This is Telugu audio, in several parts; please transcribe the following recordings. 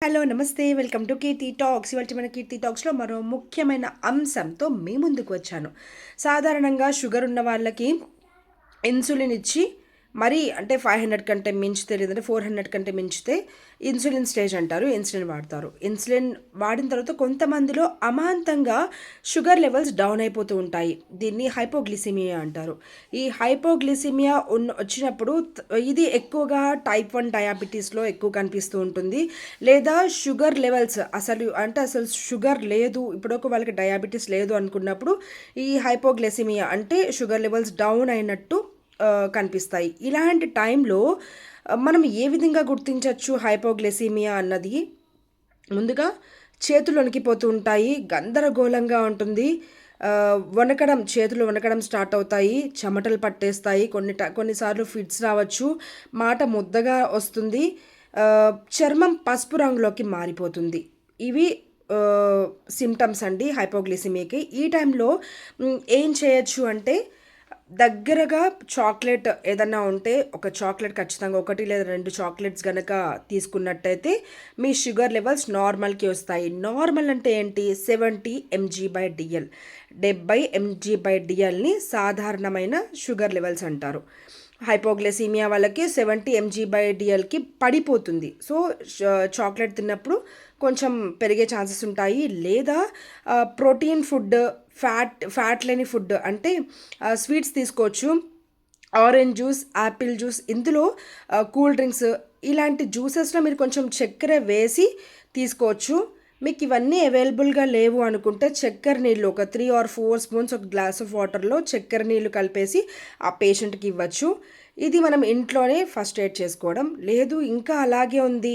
హలో నమస్తే వెల్కమ్ టు కీర్తి టాక్స్. ఇవాళ మన కీర్తి టాక్స్లో మరో ముఖ్యమైన అంశంతో మీ ముందుకు వచ్చాను. సాధారణంగా షుగర్ ఉన్న వాళ్ళకి ఇన్సులిన్ ఇచ్చి మరీ అంటే 500 కంటే మించితే లేదంటే 400 కంటే మించితే ఇన్సులిన్ స్టేజ్ అంటారు. ఇన్సులిన్ వాడతారు. ఇన్సులిన్ వాడిన తర్వాత కొంతమందిలో అమాంతంగా షుగర్ లెవెల్స్ డౌన్ అయిపోతూ ఉంటాయి. దీన్ని హైపోగ్లిసిమియా అంటారు. ఈ హైపోగ్లిసిమియా వచ్చినప్పుడు ఇది ఎక్కువగా టైప్ 1 డయాబెటీస్లో ఎక్కువ కనిపిస్తూ ఉంటుంది. లేదా షుగర్ లెవెల్స్ అసలు షుగర్ లేదు, ఇప్పుడు వాళ్ళకి డయాబెటీస్ లేదు అనుకున్నప్పుడు ఈ హైపోగ్లిసిమియా అంటే షుగర్ లెవెల్స్ డౌన్ అయినట్టు కనిపిస్తాయి. ఇలాంటి టైంలో మనం ఏ విధంగా గుర్తించవచ్చు హైపోగ్లైసీమియా అన్నది? ముందుగా చేతులు వణికిపోతూ ఉంటాయి, గందరగోళంగా ఉంటుంది, చేతులు వణకడం స్టార్ట్ అవుతాయి, చెమటలు పట్టేస్తాయి, కొన్నిసార్లు ఫిట్స్ రావచ్చు, మాట ముద్దగా వస్తుంది, చర్మం పసుపు రంగులోకి మారిపోతుంది. ఇవి సిమ్టమ్స్ అండి హైపోగ్లిసిమియాకి. ఈ టైంలో ఏం చేయొచ్చు అంటే దగ్గరగా చాక్లెట్ ఏదన్నా ఉంటే ఒక చాక్లెట్ ఖచ్చితంగా 1 లేదా 2 చాక్లెట్స్ కనుక తీసుకున్నట్టయితే మీ షుగర్ లెవెల్స్ నార్మల్కి వస్తాయి. నార్మల్ అంటే ఏంటి? 70 mg/dl. 70 mg/dlని సాధారణమైన షుగర్ లెవెల్స్ అంటారు. హైపోగ్లైసీమియా వాళ్ళకి 70 mg/dlకి పడిపోతుంది. సో చాక్లెట్ తిన్నప్పుడు కొంచెం పెరిగే ఛాన్సెస్ ఉంటాయి. లేదా ప్రోటీన్ ఫుడ్, ఫ్యాట్ లేని ఫుడ్ అంటే స్వీట్స్ తీసుకోవచ్చు. ఆరెంజ్ జ్యూస్, యాపిల్ జ్యూస్, ఇందులో కూల్ డ్రింక్స్, ఇలాంటి జ్యూసెస్లో మీరు కొంచెం చక్కెర వేసి తీసుకోవచ్చు. మీకు ఇవన్నీ అవైలబుల్గా లేవు అనుకుంటే చక్కెర నీళ్ళు ఒక 3 or 4 స్పూన్స్ ఒక గ్లాస్ ఆఫ్ వాటర్లో చక్కెర నీళ్ళు కలిపేసి ఆ పేషెంట్కి ఇవ్వచ్చు. ఇది మనం ఇంట్లోనే ఫస్ట్ ఎయిడ్ చేసుకోవడం. లేదు ఇంకా అలాగే ఉంది,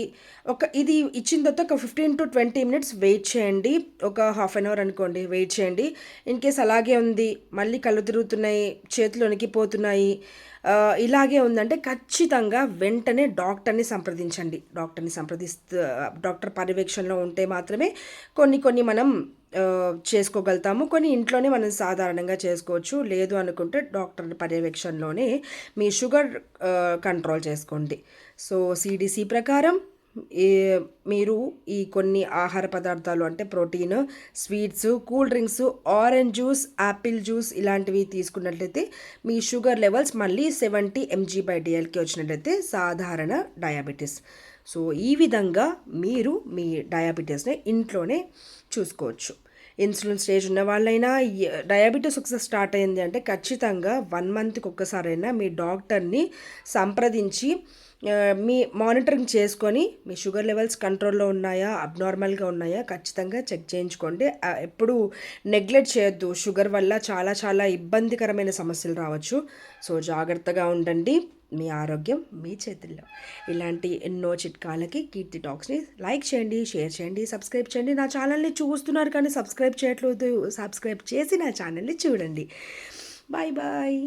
ఇది ఇచ్చిన తర్వాత ఒక 15 to 20 minutes వెయిట్ చేయండి. ఒక హాఫ్ అన్ అవర్ అనుకోండి, వెయిట్ చేయండి. ఇన్ కేస్ అలాగే ఉంది, మళ్ళీ కళ్ళు తిరుగుతున్నాయి, చేతులు వణికిపోతున్నాయి, ఇలాగే ఉందంటే ఖచ్చితంగా వెంటనే డాక్టర్ని సంప్రదించండి. డాక్టర్ పర్యవేక్షణలో ఉంటే మాత్రమే కొన్ని మనం చేసుకోగలుగుతాము. కొన్ని ఇంట్లోనే మనం సాధారణంగా చేసుకోవచ్చు. లేదు అనుకుంటే డాక్టర్ పర్యవేక్షణలోనే మీ షుగర్ కంట్రోల్ చేసుకోండి. సో సిడిసి ప్రకారం మీరు ఈ కొన్ని ఆహార పదార్థాలు అంటే protein, sweets, cool drinks, orange juice, Apple juice ఇలాంటివి తీసుకున్నట్లయితే మీ షుగర్ లెవెల్స్ మళ్ళీ 70 mg/dlకి వచ్చినట్లయితే సాధారణ డయాబెటీస్. సో ఈ విధంగా మీరు మీ డయాబెటీస్ని ఇంట్లోనే చూసుకోవచ్చు. ఇన్సులిన్ స్టేజ్ ఉన్న వాళ్ళైనా డయాబెటీస్ ఒకసారి స్టార్ట్ అయింది అంటే ఖచ్చితంగా 1 monthకి ఒక్కసారైనా మీ డాక్టర్ని సంప్రదించి మీ మానిటరింగ్ చేసుకొని మీ షుగర్ లెవెల్స్ కంట్రోల్లో ఉన్నాయా, అబ్నార్మల్గా ఉన్నాయా ఖచ్చితంగా చెక్ చేయించుకోండి. ఎప్పుడు నెగ్లెక్ట్ చేయొద్దు. షుగర్ వల్ల చాలా చాలా ఇబ్బందికరమైన సమస్యలు రావచ్చు. సో జాగ్రత్తగా ఉండండి. మీ ఆరోగ్యం మీ చేతుల్లో. ఇలాంటి ఎన్నో చిట్కాలకి కీర్తి టాక్స్ని లైక్ చేయండి, షేర్ చేయండి, సబ్స్క్రైబ్ చేయండి. నా ఛానల్ని చూస్తున్నారు కానీ సబ్స్క్రైబ్ చేయట్లేదు. సబ్స్క్రైబ్ చేసి నా ఛానల్ని చూడండి. Bye bye.